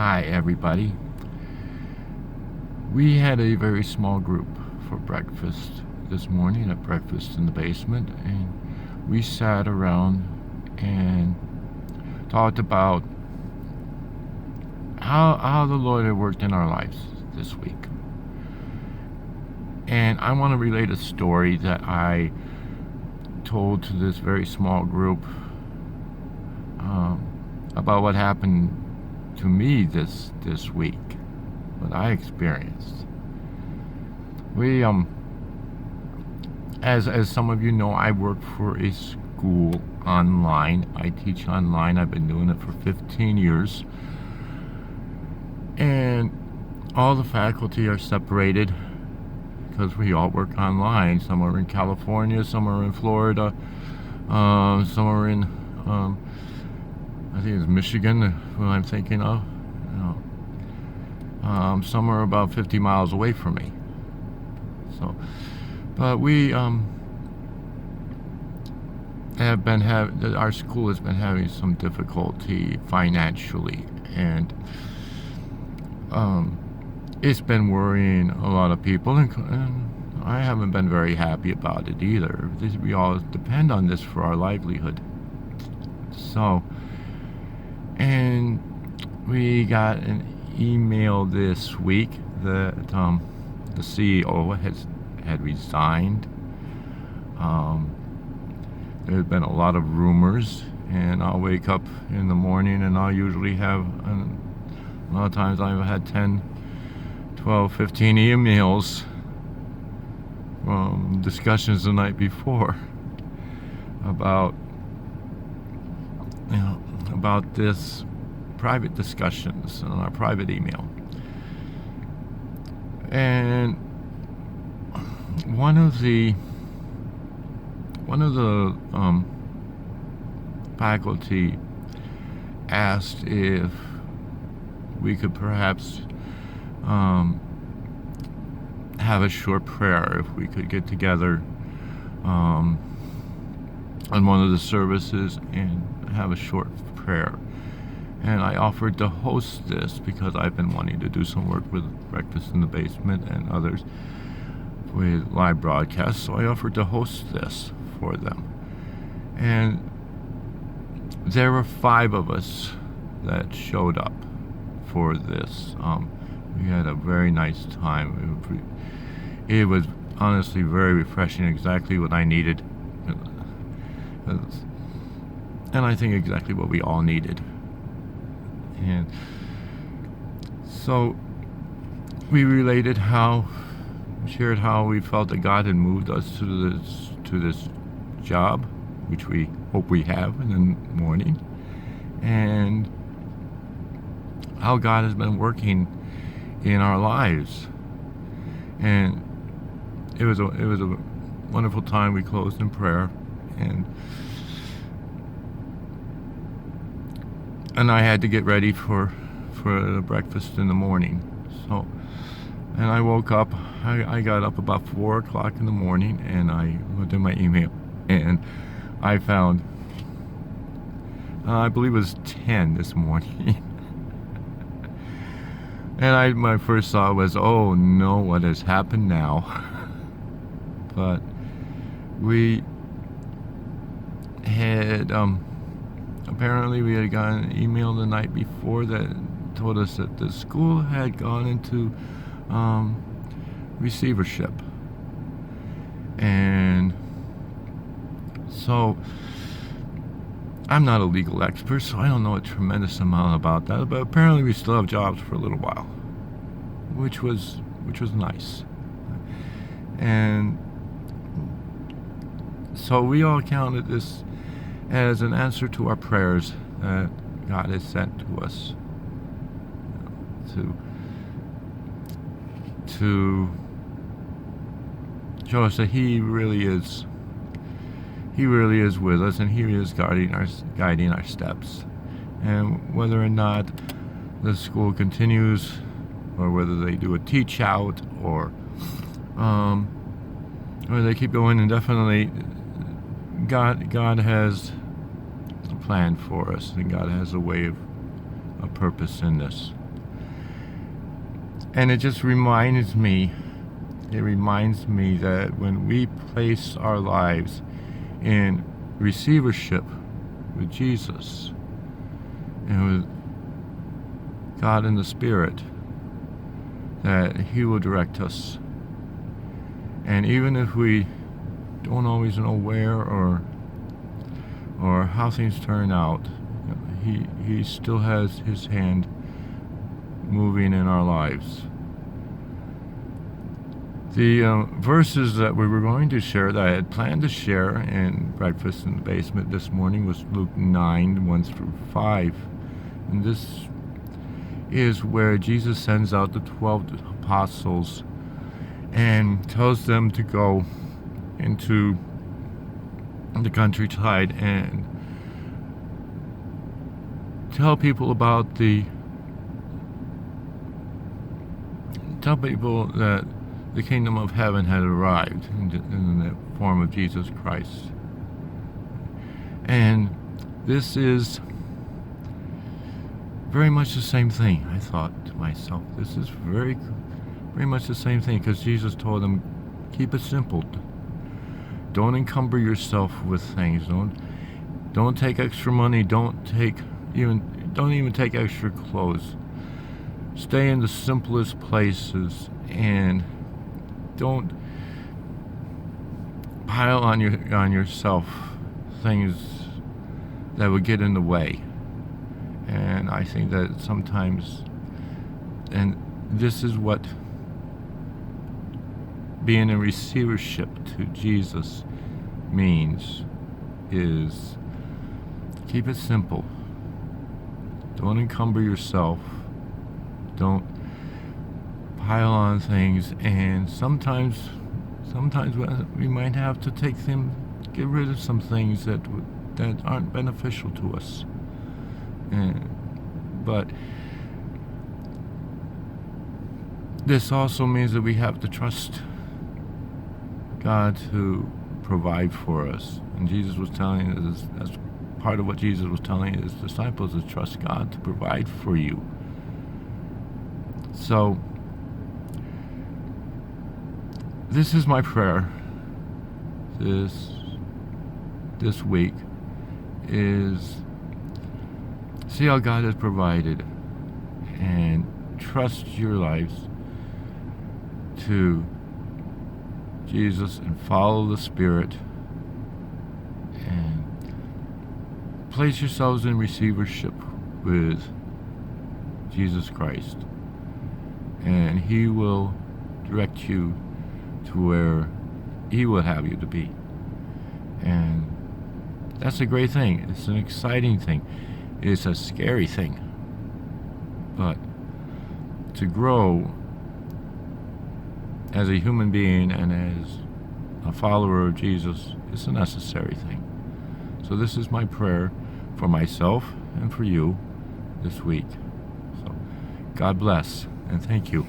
Hi, everybody. We had a very small group for breakfast this morning, at breakfast in the basement, and we sat around and talked about how the Lord had worked in our lives this week. And I want to relate a story that I told to this very small group about what happened to me this week, what I experienced. We as some of you know, I work for a school online. I teach online. I've been doing it for 15 years. And all the faculty are separated because we all work online. Some are in California, some are in Florida, some are in I think it's Michigan, what I'm thinking of. Some are about 50 miles away from me. So, but we our school has been having some difficulty financially, and it's been worrying a lot of people, and I haven't been very happy about it either. We all depend on this for our livelihood. So, and we got an email this week that the CEO had resigned. There's been a lot of rumors, and I'll wake up in the morning and I'll usually have, a lot of times I've had 10, 12, 15 emails from discussions the night before about this private discussions on our private email. And one of the faculty asked if we could perhaps have a short prayer, if we could get together on one of the services and have a short prayer. And I offered to host this because I've been wanting to do some work with Breakfast in the Basement and others with live broadcasts, so I offered to host this for them. And there were 5 of us that showed up for this. We had a very nice time. It was honestly very refreshing, exactly what I needed. And I think exactly what we all needed. And so we shared how we felt that God had moved us to this job, which we hope we have in the morning, and how God has been working in our lives. And it was a wonderful time. We closed in prayer, and I had to get ready for the breakfast in the morning. So, and I woke up, I got up about 4 o'clock in the morning, and I looked at my email, and I found, I believe it was 10 this morning. And my first thought was, oh no, what has happened now? But we had, apparently we had gotten an email the night before that told us that the school had gone into receivership. And so I'm not a legal expert, so I don't know a tremendous amount about that, but apparently we still have jobs for a little while, which was nice. And so we all counted this as an answer to our prayers that God has sent to us to show us that He really is with us, and He is guiding our steps. And whether or not the school continues, or whether they do a teach out, or they keep going indefinitely, God has a plan for us, and God has a way of a purpose in this. And it just reminds me that when we place our lives in receivership with Jesus and with God in the Spirit, that He will direct us. And even if we don't always know where or how things turn out, He still has His hand moving in our lives. The verses that we were going to share, that I had planned to share in Breakfast in the Basement this morning, was Luke 9, 1 through 5. And this is where Jesus sends out the 12 apostles and tells them to go into the countryside and tell people that the kingdom of heaven had arrived in the form of Jesus Christ. And this is very much the same thing. I thought to myself, this is very much the same thing, because Jesus told them, keep it simple. Don't encumber yourself with things. Don't take extra money. Don't even take extra clothes. Stay in the simplest places and don't pile on yourself things that would get in the way. And I think that sometimes, and this is what being in receivership to Jesus means, is keep it simple. Don't encumber yourself. Don't pile on things. And sometimes we might have to get rid of some things that aren't beneficial to us. But this also means that we have to trust God to provide for us. And Jesus was telling us, that's part of what Jesus was telling His disciples, is trust God to provide for you. So this is my prayer this week, is see how God has provided and trust your lives to Jesus and follow the Spirit and place yourselves in receivership with Jesus Christ, and He will direct you to where He will have you to be. And that's a great thing. It's an exciting thing. It's a scary thing, but to grow as a human being and as a follower of Jesus is a necessary thing. So this is my prayer for myself and for you this week. So God bless, and thank you.